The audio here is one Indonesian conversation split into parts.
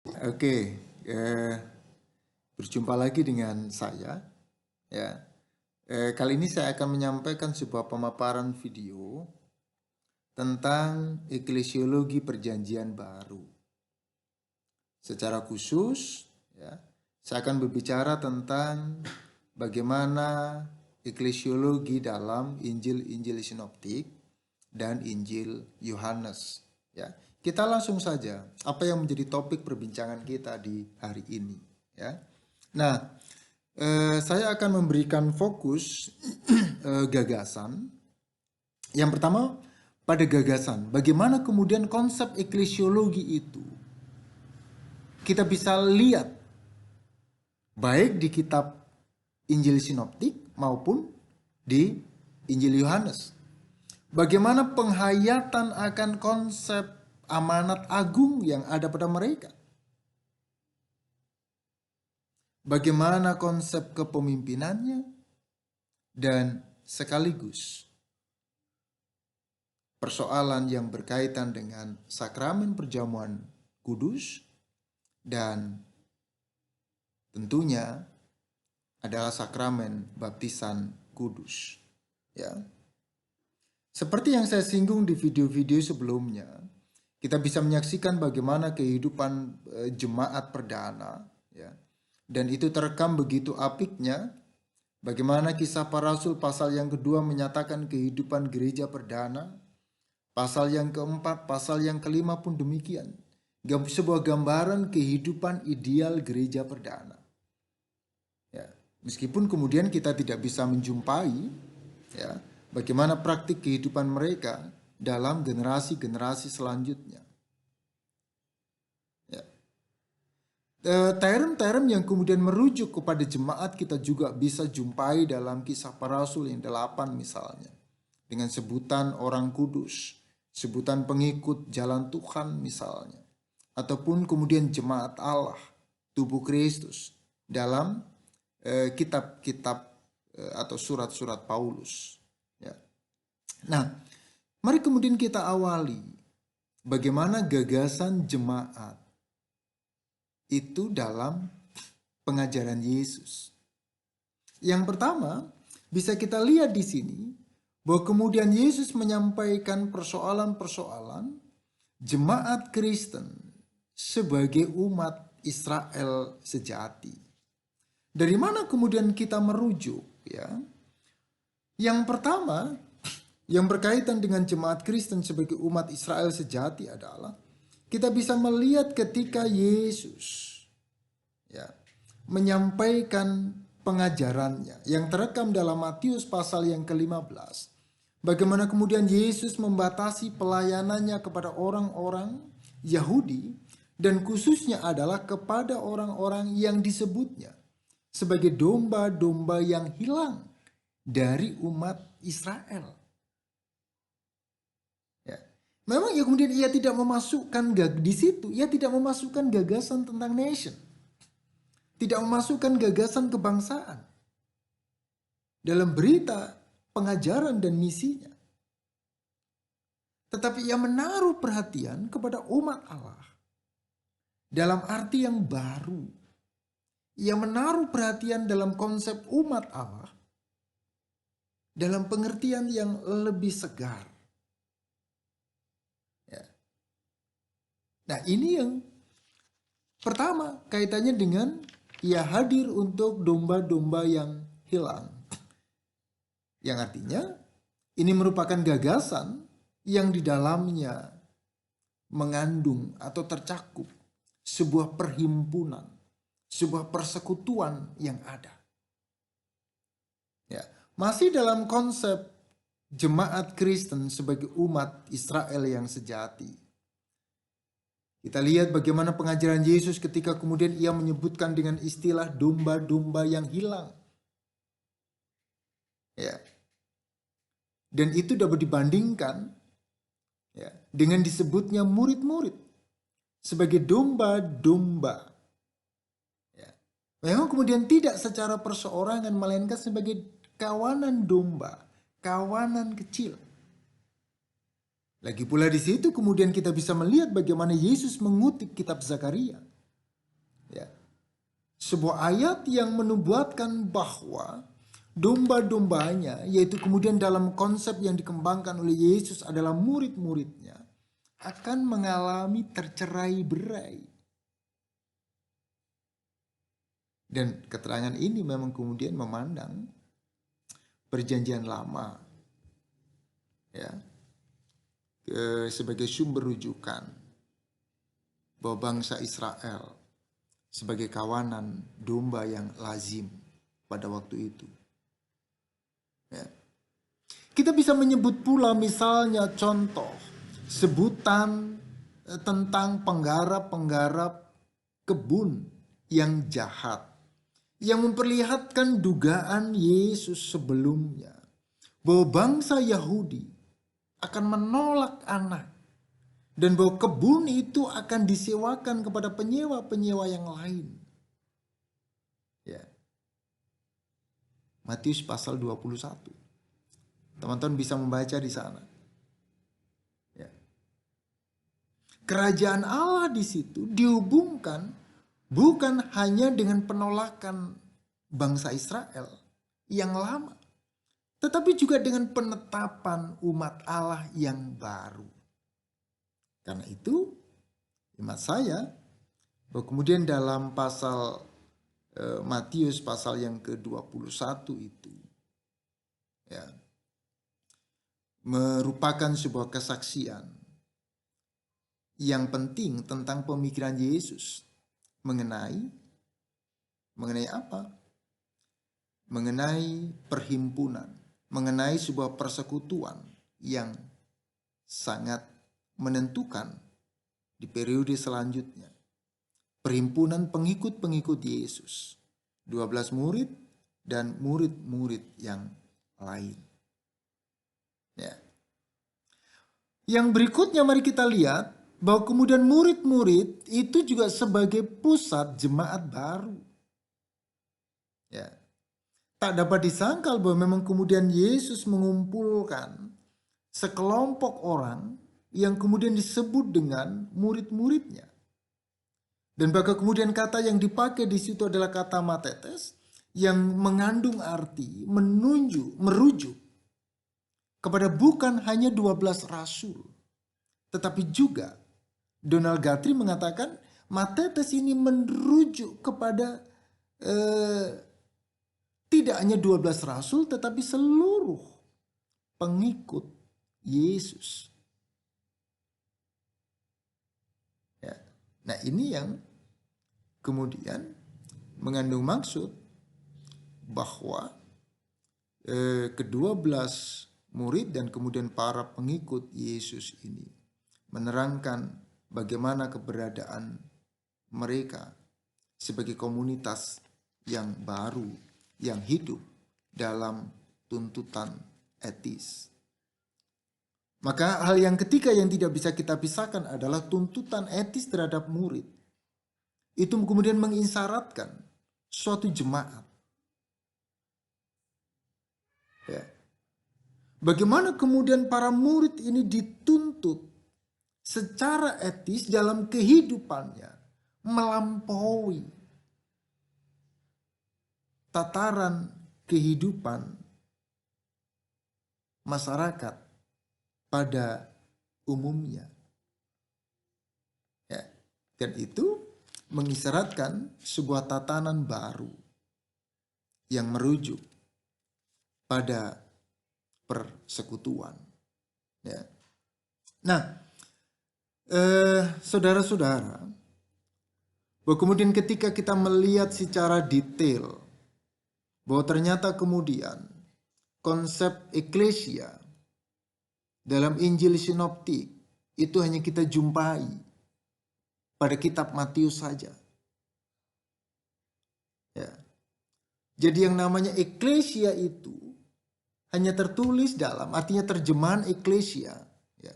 Oke, eh, berjumpa lagi dengan saya. Ya, kali ini saya akan menyampaikan sebuah pemaparan video tentang eklesiologi Perjanjian Baru. Secara khusus, ya, saya akan berbicara tentang bagaimana eklesiologi dalam Injil-Injil Sinoptik dan Injil Yohanes. Ya, kita langsung saja apa yang menjadi topik perbincangan kita di hari ini. Ya, nah, saya akan memberikan fokus gagasan. Yang pertama pada gagasan, bagaimana kemudian konsep eklesiologi itu kita bisa lihat baik di kitab Injil Sinoptik maupun di Injil Yohanes. Bagaimana penghayatan akan konsep amanat agung yang ada pada mereka? Bagaimana konsep kepemimpinannya? Dan sekaligus persoalan yang berkaitan dengan sakramen perjamuan kudus dan tentunya adalah sakramen baptisan kudus. Ya. Seperti yang saya singgung di video-video sebelumnya, kita bisa menyaksikan bagaimana kehidupan jemaat perdana, ya. Dan itu terekam begitu apiknya, bagaimana kisah para rasul pasal yang kedua menyatakan kehidupan gereja perdana, pasal yang keempat, pasal yang kelima pun demikian. Sebuah gambaran kehidupan ideal gereja perdana. Ya, meskipun kemudian kita tidak bisa menjumpai, ya, bagaimana praktik kehidupan mereka dalam generasi-generasi selanjutnya. Ya. Term-term yang kemudian merujuk kepada jemaat kita juga bisa jumpai dalam kisah para rasul yang 8 misalnya. Dengan sebutan orang kudus, sebutan pengikut jalan Tuhan misalnya. Ataupun kemudian jemaat Allah, tubuh Kristus dalam kitab-kitab atau surat-surat Paulus. Ya. Nah, mari kemudian kita awali bagaimana gagasan jemaat itu dalam pengajaran Yesus. Yang pertama, bisa kita lihat di sini bahwa kemudian Yesus menyampaikan persoalan-persoalan jemaat Kristen sebagai umat Israel sejati. Dari mana kemudian kita merujuk, ya? Yang pertama, yang berkaitan dengan jemaat Kristen sebagai umat Israel sejati adalah kita bisa melihat ketika Yesus, ya, menyampaikan pengajarannya yang terekam dalam Matius pasal yang ke-15. Bagaimana kemudian Yesus membatasi pelayanannya kepada orang-orang Yahudi dan khususnya adalah kepada orang-orang yang disebutnya sebagai domba-domba yang hilang dari umat Israel. Ya. Memang ya kemudian ia tidak memasukkan di situ, ia tidak memasukkan gagasan tentang nation. Tidak memasukkan gagasan kebangsaan dalam berita pengajaran dan misinya. Tetapi ia menaruh perhatian kepada umat Allah dalam arti yang baru. Ia menaruh perhatian dalam konsep umat Allah dalam pengertian yang lebih segar. Ya. Nah, ini yang pertama kaitannya dengan ia hadir untuk domba-domba yang hilang. Yang artinya ini merupakan gagasan yang di dalamnya mengandung atau tercakup sebuah perhimpunan, sebuah persekutuan yang ada. Ya, masih dalam konsep jemaat Kristen sebagai umat Israel yang sejati. Kita lihat bagaimana pengajaran Yesus ketika kemudian ia menyebutkan dengan istilah domba-domba yang hilang. Ya. Dan itu dapat dibandingkan, ya, dengan disebutnya murid-murid sebagai domba-domba. Ya. Memang kemudian tidak secara perseorangan melainkan sebagai kawanan domba, kawanan kecil. Lagi pula di situ kemudian kita bisa melihat bagaimana Yesus mengutip kitab Zakaria. Ya. Sebuah ayat yang menubuatkan bahwa domba-dombanya, yaitu kemudian dalam konsep yang dikembangkan oleh Yesus adalah murid-muridnya, akan mengalami tercerai-berai. Dan keterangan ini memang kemudian memandang perjanjian lama, ya, sebagai sumber rujukan bahwa bangsa Israel sebagai kawanan domba yang lazim pada waktu itu. Ya. Kita bisa menyebut pula misalnya contoh sebutan tentang penggarap-penggarap kebun yang jahat, yang memperlihatkan dugaan Yesus sebelumnya bahwa bangsa Yahudi akan menolak anak dan bahwa kebun itu akan disewakan kepada penyewa-penyewa yang lain. Ya. Matius pasal 21. Teman-teman bisa membaca di sana. Ya. Kerajaan Allah di situ dihubungkan bukan hanya dengan penolakan bangsa Israel yang lama, tetapi juga dengan penetapan umat Allah yang baru. Karena itu, hemat saya, bahwa kemudian dalam pasal Matius pasal yang ke-21 itu, ya, merupakan sebuah kesaksian yang penting tentang pemikiran Yesus mengenai apa? Mengenai perhimpunan, mengenai sebuah persekutuan yang sangat menentukan di periode selanjutnya. Perhimpunan pengikut-pengikut Yesus, 12 murid dan murid-murid yang lain. Ya. Yang berikutnya mari kita lihat bahwa kemudian murid-murid itu juga sebagai pusat jemaat baru. Ya. Tak dapat disangkal bahwa memang kemudian Yesus mengumpulkan sekelompok orang yang kemudian disebut dengan murid-muridnya. Dan bahkan kemudian kata yang dipakai di situ adalah kata matetes yang mengandung arti merujuk kepada bukan hanya 12 rasul, tetapi juga Donald Guthrie mengatakan matetes ini merujuk kepada tidak hanya 12 rasul tetapi seluruh pengikut Yesus. Nah, ini yang kemudian mengandung maksud bahwa ke-12 murid dan kemudian para pengikut Yesus ini menerangkan bagaimana keberadaan mereka sebagai komunitas yang baru, yang hidup dalam tuntutan etis. Maka hal yang ketiga yang tidak bisa kita pisahkan adalah tuntutan etis terhadap murid. Itu kemudian mengisyaratkan suatu jemaat. Ya. Bagaimana kemudian para murid ini dituntut secara etis dalam kehidupannya melampaui tataran kehidupan masyarakat pada umumnya. Ya, dan itu mengisyaratkan sebuah tatanan baru yang merujuk pada persekutuan. Ya. Nah, saudara-saudara, bahwa kemudian ketika kita melihat secara detail bahwa ternyata kemudian konsep eklesia dalam Injil Sinoptik itu hanya kita jumpai pada kitab Matius saja. Ya. Jadi yang namanya eklesia itu hanya tertulis dalam, artinya terjemahan eklesia. Ya.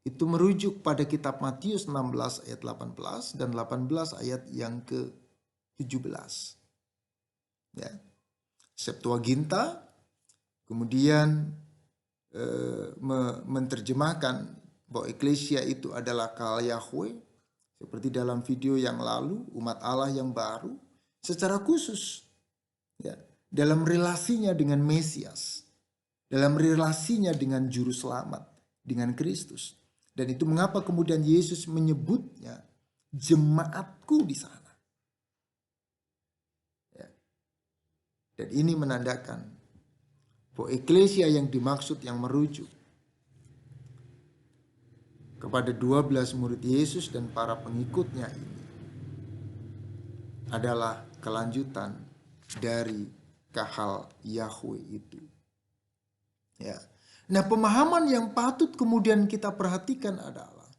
Itu merujuk pada kitab Matius 16 ayat 18 dan 18 ayat yang ke-17. Ya. Septuaginta kemudian menerjemahkan bahwa eklesia itu adalah kal Yahweh Seperti dalam video yang lalu, umat Allah yang baru secara khusus ya, dalam relasinya dengan Mesias, dalam relasinya dengan juru selamat, dengan Kristus. Dan itu mengapa kemudian Yesus menyebutnya jemaatku di sana. Ya. Dan ini menandakan bahwa eklesia yang dimaksud, yang merujuk kepada 12 murid Yesus dan para pengikutnya ini adalah kelanjutan dari kahal Yahweh itu. Ya. Nah, pemahaman yang patut kemudian kita perhatikan adalah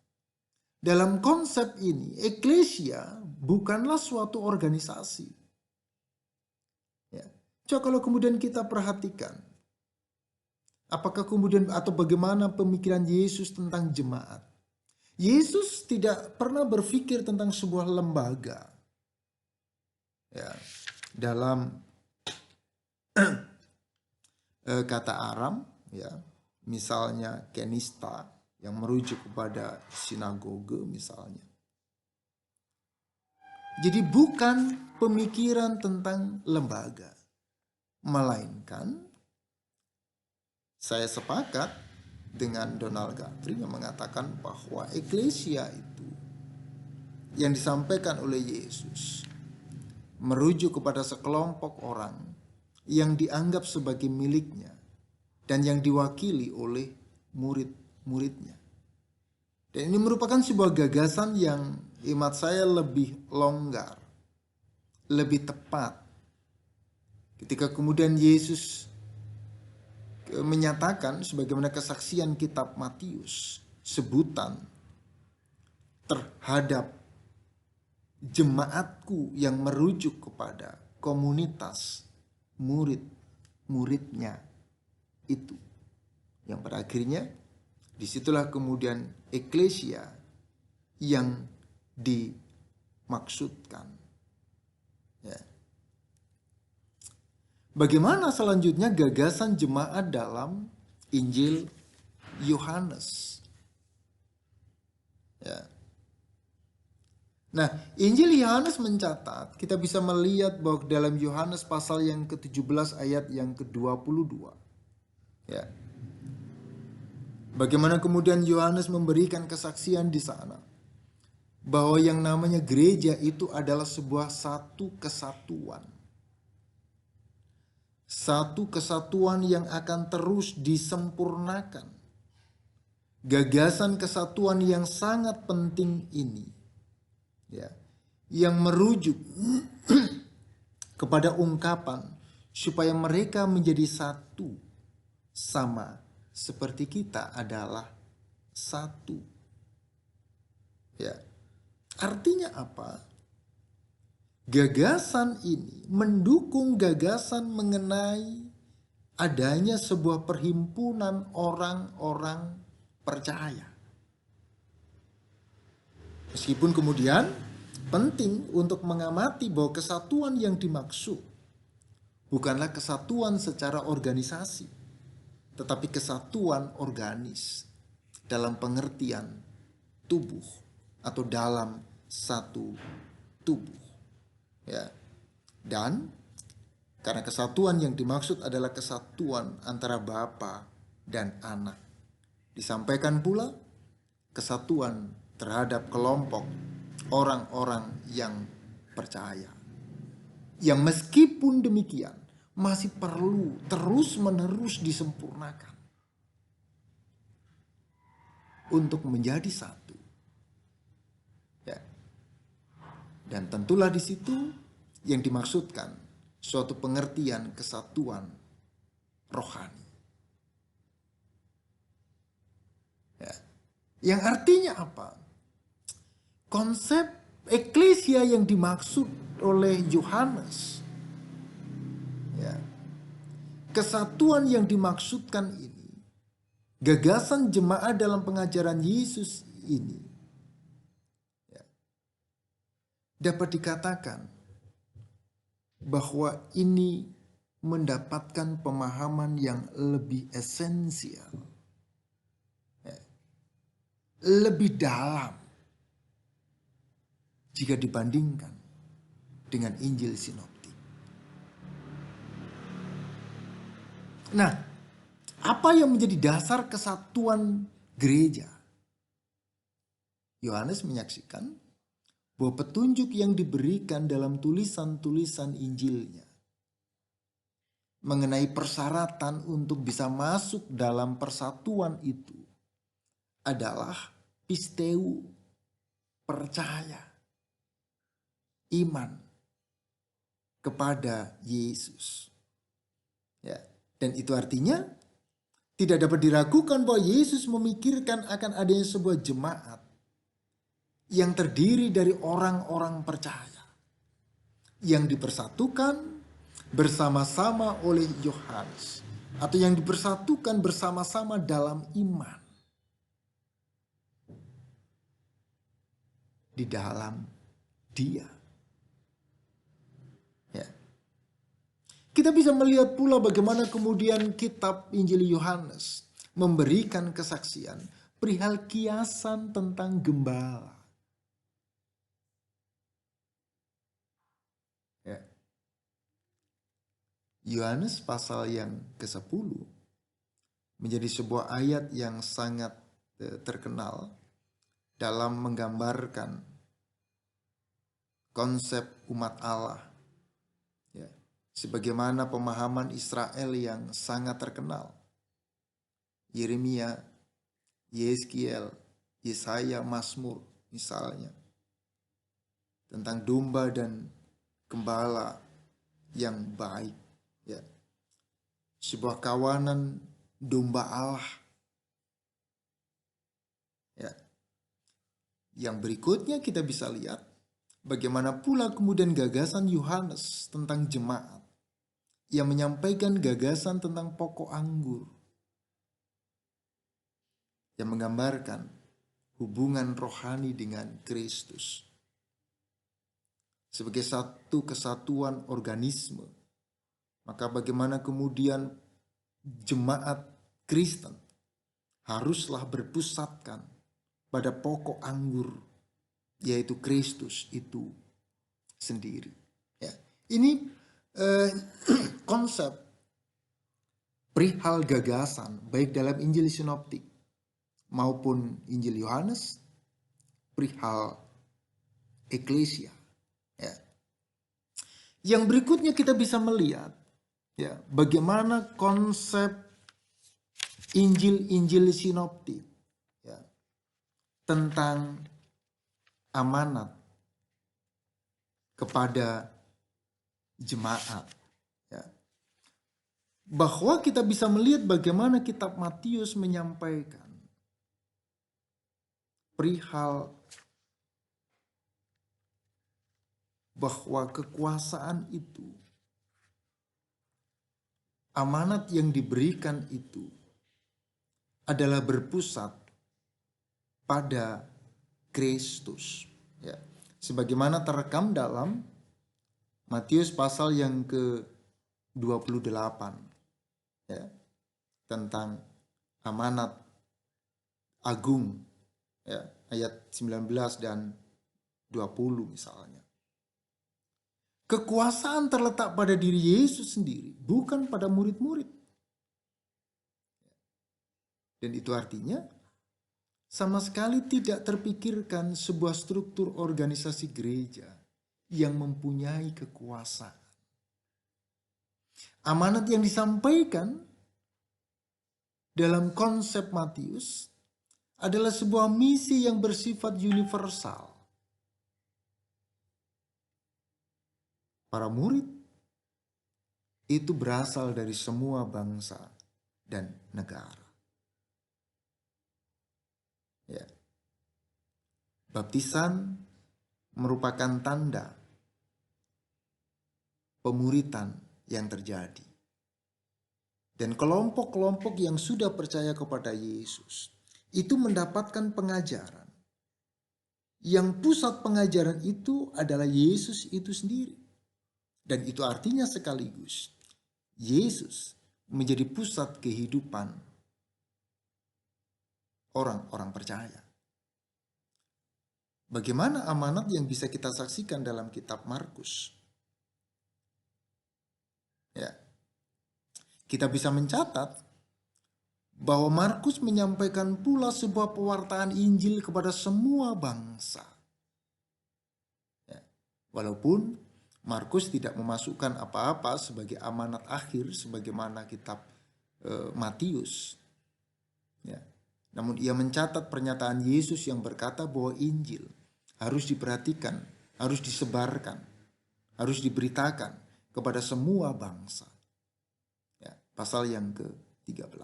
dalam konsep ini eklesia bukanlah suatu organisasi. Ya. Coba kalau kemudian kita perhatikan apakah kemudian atau bagaimana pemikiran Yesus tentang jemaat. Yesus tidak pernah berpikir tentang sebuah lembaga. Ya, dalam kata Aram, ya, misalnya kenista yang merujuk kepada sinagoge misalnya. Jadi bukan pemikiran tentang lembaga, melainkan saya sepakat dengan Donald Guthrie yang mengatakan bahwa eklesia itu yang disampaikan oleh Yesus merujuk kepada sekelompok orang yang dianggap sebagai miliknya dan yang diwakili oleh murid-muridnya. Dan ini merupakan sebuah gagasan yang hemat saya lebih longgar, lebih tepat. Ketika kemudian Yesus menyatakan sebagaimana kesaksian kitab Matius, sebutan terhadap jemaatku yang merujuk kepada komunitas murid-muridnya itu. Yang pada akhirnya disitulah kemudian eklesia yang dimaksudkan. Ya. Bagaimana selanjutnya gagasan jemaat dalam Injil Yohanes? Ya. Nah, Injil Yohanes mencatat, kita bisa melihat bahwa dalam Yohanes pasal yang ke-17 ayat yang ke-22. Ya. Bagaimana kemudian Yohanes memberikan kesaksian di sana bahwa yang namanya gereja itu adalah sebuah satu kesatuan. Satu kesatuan yang akan terus disempurnakan. Gagasan kesatuan yang sangat penting ini, ya, yang merujuk kepada ungkapan supaya mereka menjadi satu, sama seperti kita adalah satu. Ya, artinya apa? Gagasan ini mendukung gagasan mengenai adanya sebuah perhimpunan orang-orang percaya. Meskipun kemudian penting untuk mengamati bahwa kesatuan yang dimaksud bukanlah kesatuan secara organisasi, tetapi kesatuan organis dalam pengertian tubuh atau dalam satu tubuh. Ya. Dan karena kesatuan yang dimaksud adalah kesatuan antara Bapa dan Anak. Disampaikan pula kesatuan terhadap kelompok orang-orang yang percaya. Yang meskipun demikian masih perlu terus-menerus disempurnakan untuk menjadi satu. Ya. Dan tentulah di situ yang dimaksudkan suatu pengertian kesatuan rohani. Ya. Yang artinya apa? Konsep eklesia yang dimaksud oleh Yohanes, ya, kesatuan yang dimaksudkan ini, gagasan jemaat dalam pengajaran Yesus ini, ya, dapat dikatakan bahwa ini mendapatkan pemahaman yang lebih esensial, ya, lebih dalam jika dibandingkan dengan Injil Sinoptik. Nah, apa yang menjadi dasar kesatuan gereja? Yohanes menyaksikan bahwa petunjuk yang diberikan dalam tulisan-tulisan Injilnya mengenai persyaratan untuk bisa masuk dalam persatuan itu adalah pisteu, percaya, iman kepada Yesus. Ya, dan itu artinya tidak dapat diragukan bahwa Yesus memikirkan akan adanya sebuah jemaat yang terdiri dari orang-orang percaya yang dipersatukan bersama-sama oleh Yohanes, atau yang dipersatukan bersama-sama dalam iman di dalam Dia. Ya. Kita bisa melihat pula bagaimana kemudian kitab Injil Yohanes memberikan kesaksian perihal kiasan tentang gembala. Ya. Yohanes pasal yang ke-10 menjadi sebuah ayat yang sangat terkenal dalam menggambarkan konsep umat Allah. Ya. Sebagaimana pemahaman Israel yang sangat terkenal. Yeremia, Yeskiel, Yesaya, Mazmur misalnya. Tentang domba dan gembala yang baik. Ya. Sebuah kawanan domba Allah. Ya. Yang berikutnya kita bisa lihat bagaimana pula kemudian gagasan Yohanes tentang jemaat yang menyampaikan gagasan tentang pokok anggur yang menggambarkan hubungan rohani dengan Kristus sebagai satu kesatuan organisme. Maka bagaimana kemudian jemaat Kristen haruslah berpusatkan pada pokok anggur, yaitu Kristus itu sendiri. Ya. Ini konsep perihal gagasan baik dalam Injil Sinoptik maupun Injil Yohanes perihal eklesia. Ya. Yang berikutnya kita bisa melihat ya bagaimana konsep Injil-Injil Sinoptik ya, tentang amanat kepada jemaat. Ya. Bahwa kita bisa melihat bagaimana kitab Matius menyampaikan perihal bahwa kekuasaan itu, amanat yang diberikan itu adalah berpusat pada Kristus. Ya. Sebagaimana terekam dalam Matius pasal yang ke-28. Ya. Tentang amanat agung. Ya. Ayat 19 dan 20 misalnya. Kekuasaan terletak pada diri Yesus sendiri, bukan pada murid-murid. Dan itu artinya sama sekali tidak terpikirkan sebuah struktur organisasi gereja yang mempunyai kekuasaan. Amanat yang disampaikan dalam konsep Matius adalah sebuah misi yang bersifat universal. Para murid itu berasal dari semua bangsa dan negara. Ya. Baptisan merupakan tanda pemuritan yang terjadi. Dan kelompok-kelompok yang sudah percaya kepada Yesus itu mendapatkan pengajaran. Yang pusat pengajaran itu adalah Yesus itu sendiri. Dan itu artinya sekaligus Yesus menjadi pusat kehidupan orang-orang percaya. Bagaimana amanat yang bisa kita saksikan dalam kitab Markus? Ya, kita bisa mencatat bahwa Markus menyampaikan pula sebuah pewartaan Injil kepada semua bangsa. Ya, walaupun Markus tidak memasukkan apa-apa sebagai amanat akhir sebagaimana kitab Matius. Ya. Namun ia mencatat pernyataan Yesus yang berkata bahwa Injil harus diperhatikan, harus disebarkan, harus diberitakan kepada semua bangsa. Ya, pasal yang ke-13.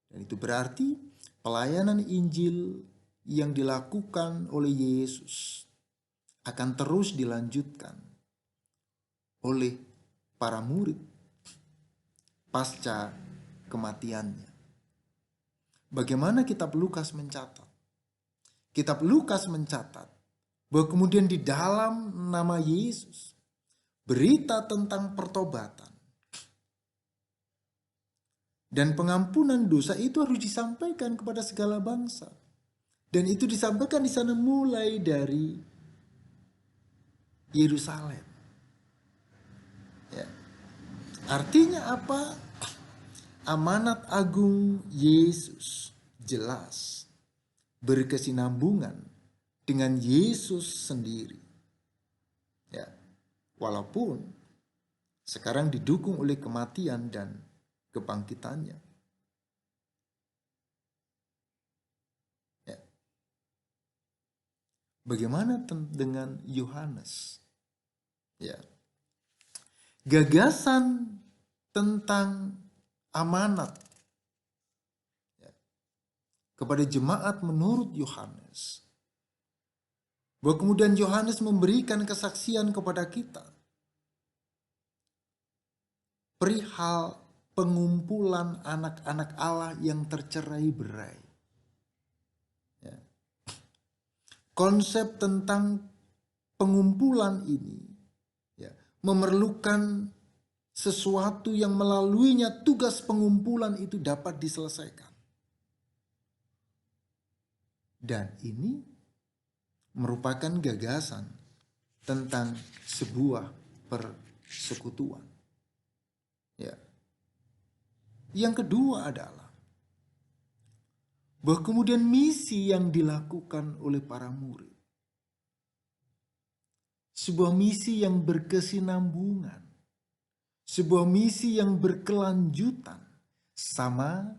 Dan itu berarti pelayanan Injil yang dilakukan oleh Yesus akan terus dilanjutkan oleh para murid pasca kematiannya. Bagaimana kitab Lukas mencatat? Kitab Lukas mencatat bahwa kemudian di dalam nama Yesus berita tentang pertobatan dan pengampunan dosa itu harus disampaikan kepada segala bangsa. Dan itu disampaikan di sana mulai dari Yerusalem. Ya. Artinya apa? Amanat agung Yesus jelas berkesinambungan dengan Yesus sendiri. Ya. Walaupun sekarang didukung oleh kematian dan kebangkitannya. Ya. Bagaimana dengan Yohanes? Ya. Gagasan tentang amanat ya, kepada jemaat menurut Yohanes. Bahwa kemudian Yohanes memberikan kesaksian kepada kita perihal pengumpulan anak-anak Allah yang tercerai-berai. Ya. Konsep tentang pengumpulan ini ya, memerlukan sesuatu yang melaluinya tugas pengumpulan itu dapat diselesaikan. Dan ini merupakan gagasan tentang sebuah persekutuan. Ya. Yang kedua adalah bahwa kemudian misi yang dilakukan oleh para murid. Sebuah misi yang berkesinambungan. Sebuah misi yang berkelanjutan. Sama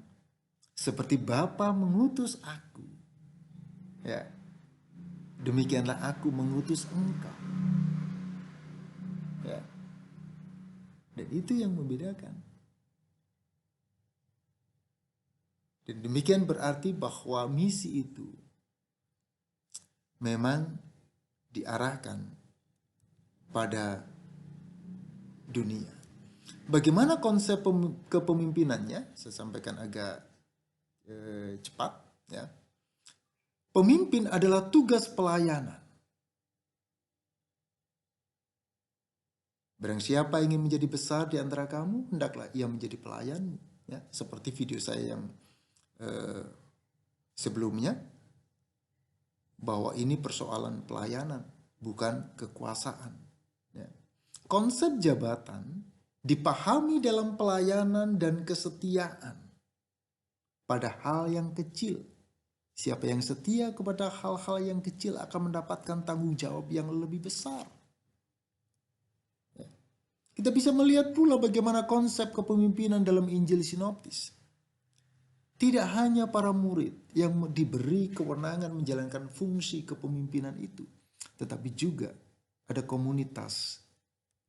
seperti Bapa mengutus aku. Ya. Demikianlah aku mengutus engkau. Ya. Dan itu yang membedakan. Dan demikian berarti bahwa misi itu memang diarahkan pada dunia. Bagaimana konsep kepemimpinannya? Saya sampaikan agak cepat. Ya. Pemimpin adalah tugas pelayanan. Barang siapa ingin menjadi besar di antara kamu, hendaklah ia menjadi pelayanmu. Ya, seperti video saya yang sebelumnya, bahwa ini persoalan pelayanan, bukan kekuasaan. Ya. Konsep jabatan dipahami dalam pelayanan dan kesetiaan pada hal yang kecil. Siapa yang setia kepada hal-hal yang kecil akan mendapatkan tanggung jawab yang lebih besar. Ya. Kita bisa melihat pula bagaimana konsep kepemimpinan dalam Injil Sinoptis. Tidak hanya para murid yang diberi kewenangan menjalankan fungsi kepemimpinan itu, tetapi juga ada komunitas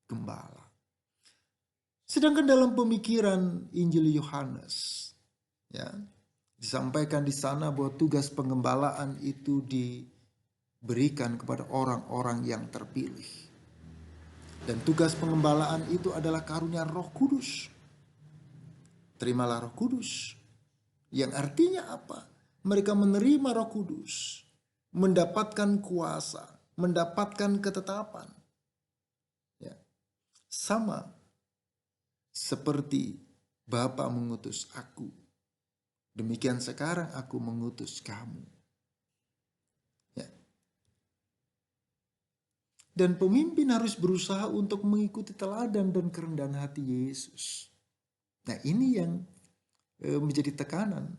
gembala. Sedangkan dalam pemikiran Injil Yohanes, ya, disampaikan di sana bahwa tugas pengembalaan itu diberikan kepada orang-orang yang terpilih. Dan tugas pengembalaan itu adalah karunia Roh Kudus. Terimalah Roh Kudus. Yang artinya apa? Mereka menerima Roh Kudus, mendapatkan kuasa, mendapatkan ketetapan. Ya. Sama seperti Bapa mengutus aku, demikian sekarang aku mengutus kamu. Ya. Dan pemimpin harus berusaha untuk mengikuti teladan dan kerendahan hati Yesus. Nah, ini yang menjadi tekanan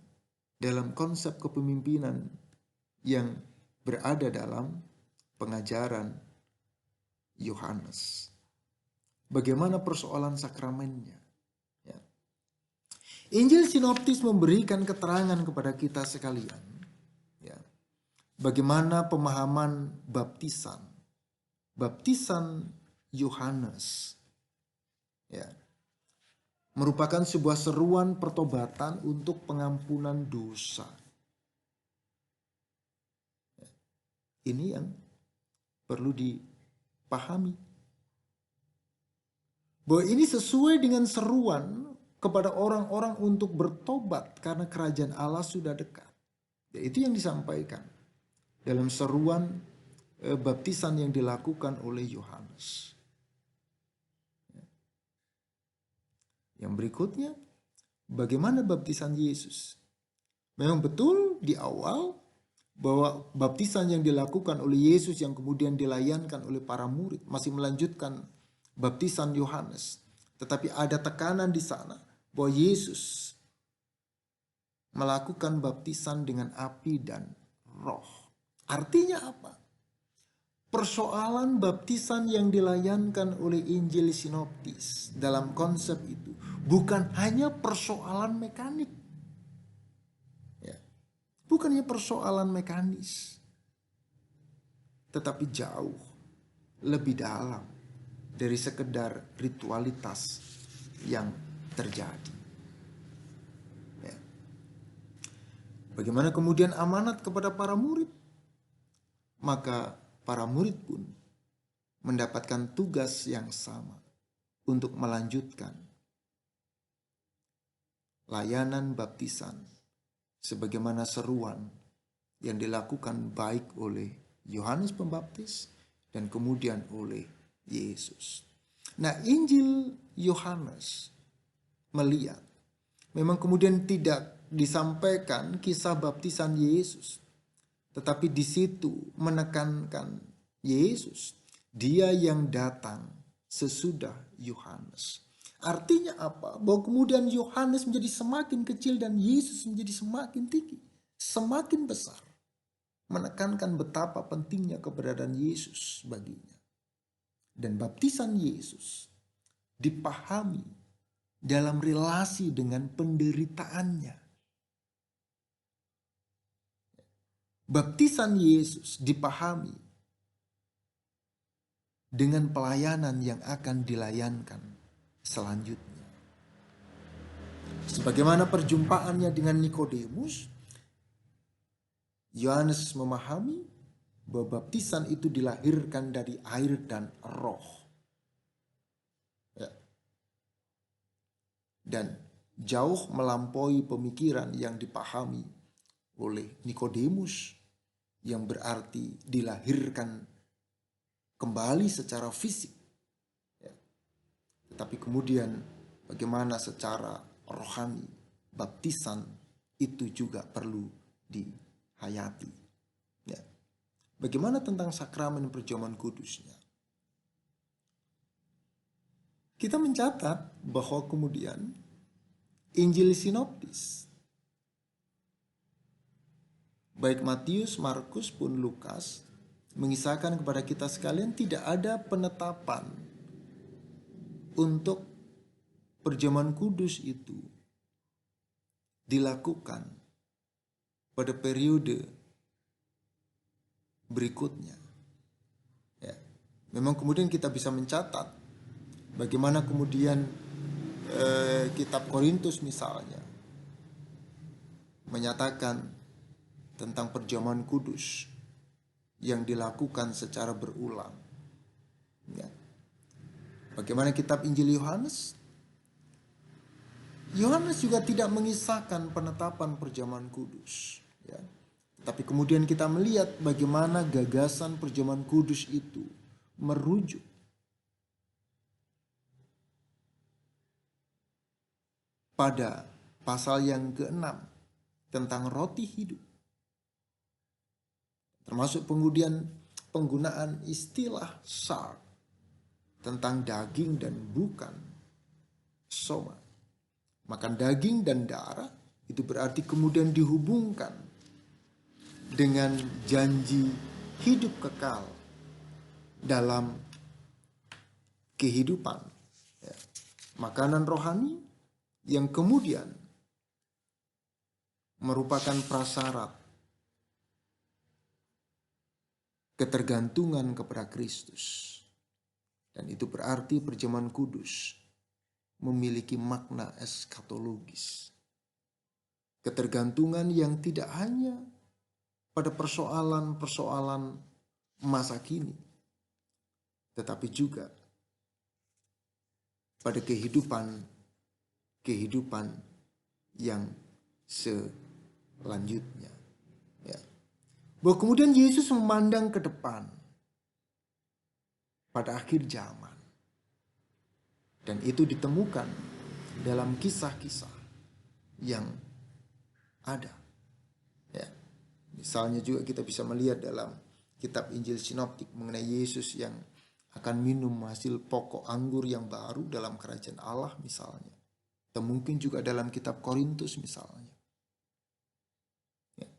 dalam konsep kepemimpinan yang berada dalam pengajaran Yohanes. Bagaimana persoalan sakramennya? Ya. Injil Sinoptis memberikan keterangan kepada kita sekalian, ya, bagaimana pemahaman baptisan Yohanes, ya, merupakan sebuah seruan pertobatan untuk pengampunan dosa. Ini yang perlu dipahami, bahwa ini sesuai dengan seruan kepada orang-orang untuk bertobat karena kerajaan Allah sudah dekat. Ya, itu yang disampaikan dalam seruan baptisan yang dilakukan oleh Yohanes. Yang berikutnya, bagaimana baptisan Yesus? Memang betul di awal bahwa baptisan yang dilakukan oleh Yesus yang kemudian dilayankan oleh para murid masih melanjutkan baptisan Yohanes. Tetapi ada tekanan di sana bahwa Yesus melakukan baptisan dengan api dan roh. Artinya apa? Persoalan baptisan yang dilayankan oleh Injil Sinoptis dalam konsep itu bukan hanya persoalan mekanik. Ya. Bukannya persoalan mekanis. Tetapi jauh lebih dalam dari sekedar ritualitas yang terjadi. Ya. Bagaimana kemudian amanat kepada para murid? Maka para murid pun mendapatkan tugas yang sama untuk melanjutkan layanan baptisan sebagaimana seruan yang dilakukan baik oleh Yohanes Pembaptis dan kemudian oleh Yesus. Nah, Injil Yohanes melihat memang kemudian tidak disampaikan kisah baptisan Yesus, tetapi di situ menekankan Yesus, dia yang datang sesudah Yohanes. Artinya apa? Bahwa kemudian Yohanes menjadi semakin kecil dan Yesus menjadi semakin tinggi, semakin besar. Menekankan betapa pentingnya keberadaan Yesus baginya. Dan baptisan Yesus dipahami dalam relasi dengan penderitaannya. Baptisan Yesus dipahami dengan pelayanan yang akan dilayankan selanjutnya. Sebagaimana perjumpaannya dengan Nikodemus, Yohanes memahami bahwa baptisan itu dilahirkan dari air dan roh. Ya. Dan jauh melampaui pemikiran yang dipahami oleh Nikodemus, yang berarti dilahirkan kembali secara fisik. Ya. Tetapi kemudian bagaimana secara rohani baptisan itu juga perlu dihayati. Ya. Bagaimana tentang sakramen perjamuan kudusnya? Kita mencatat bahwa kemudian Injil Sinoptis, baik Matius, Markus pun Lukas, mengisahkan kepada kita sekalian tidak ada penetapan untuk perjamuan kudus itu dilakukan pada periode berikutnya. Ya. Memang kemudian kita bisa mencatat bagaimana kemudian kitab Korintus misalnya menyatakan tentang perjamuan kudus yang dilakukan secara berulang. Ya. Bagaimana kitab Injil Yohanes? Yohanes juga tidak mengisahkan penetapan perjamuan kudus. Ya. Tapi kemudian kita melihat bagaimana gagasan perjamuan kudus itu merujuk pada pasal yang ke-6 tentang roti hidup. Termasuk kemudian penggunaan istilah sar tentang daging dan bukan soma. Makan daging dan darah itu berarti kemudian dihubungkan dengan janji hidup kekal dalam kehidupan. Ya. Makanan rohani yang kemudian merupakan prasyarat ketergantungan kepada Kristus. Dan itu berarti perjamuan kudus memiliki makna eskatologis. Ketergantungan yang tidak hanya pada persoalan-persoalan masa kini, tetapi juga pada kehidupan yang selanjutnya. Ya. Bahwa kemudian Yesus memandang ke depan pada akhir zaman. Dan itu ditemukan dalam kisah-kisah yang ada. Ya. Misalnya juga kita bisa melihat dalam kitab Injil Sinoptik mengenai Yesus yang akan minum hasil pokok anggur yang baru dalam kerajaan Allah misalnya. Atau mungkin juga dalam kitab Korintus misalnya. Ya.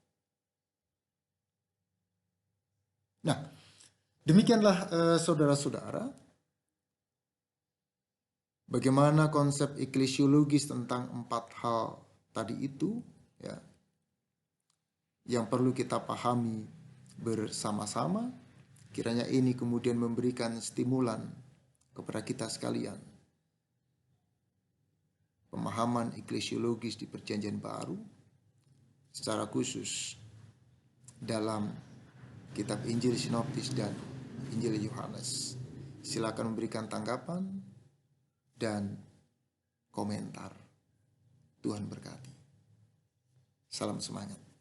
Nah, demikianlah saudara-saudara, bagaimana konsep eklesiologis tentang 4 hal tadi itu, ya, yang perlu kita pahami bersama-sama. Kiranya ini kemudian memberikan stimulan kepada kita sekalian. Pemahaman eklesiologis di Perjanjian Baru, secara khusus dalam kitab Injil Sinoptis dan Injil Yohanes. Silakan memberikan tanggapan dan komentar. Tuhan berkati. Salam semangat.